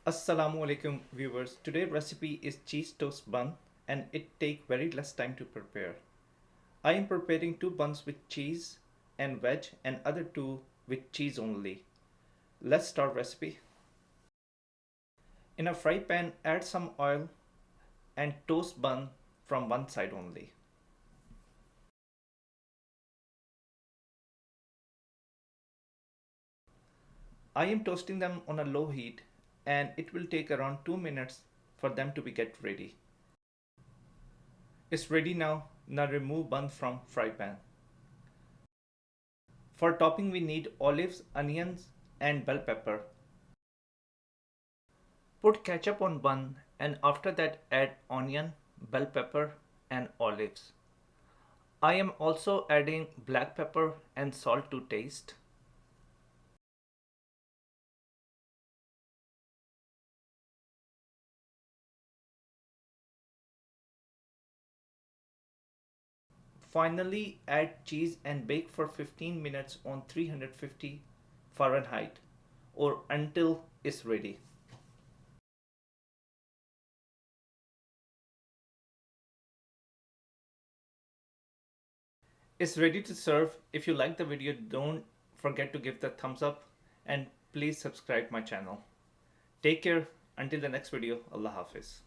Assalamu alaikum viewers. Today's recipe is cheese toast bun and it take very less time to prepare. I am preparing two buns with cheese and veg and other two with cheese only. Let's start recipe. In a fry pan add some oil and toast bun from one side only. I am toasting them on a low heat and it will take around 2 minutes for them to be get ready. It's ready now. Now remove bun from fry pan. For topping we need olives, onions and bell pepper. Put ketchup on bun and after that add onion, bell pepper and olives. I am also adding black pepper and salt to taste. Finally add cheese and bake for 15 minutes on 350 Fahrenheit or until it's ready. It's ready to serve. If you like the video, don't forget to give the thumbs up and please subscribe my channel. Take care until the next video. Allah Hafiz.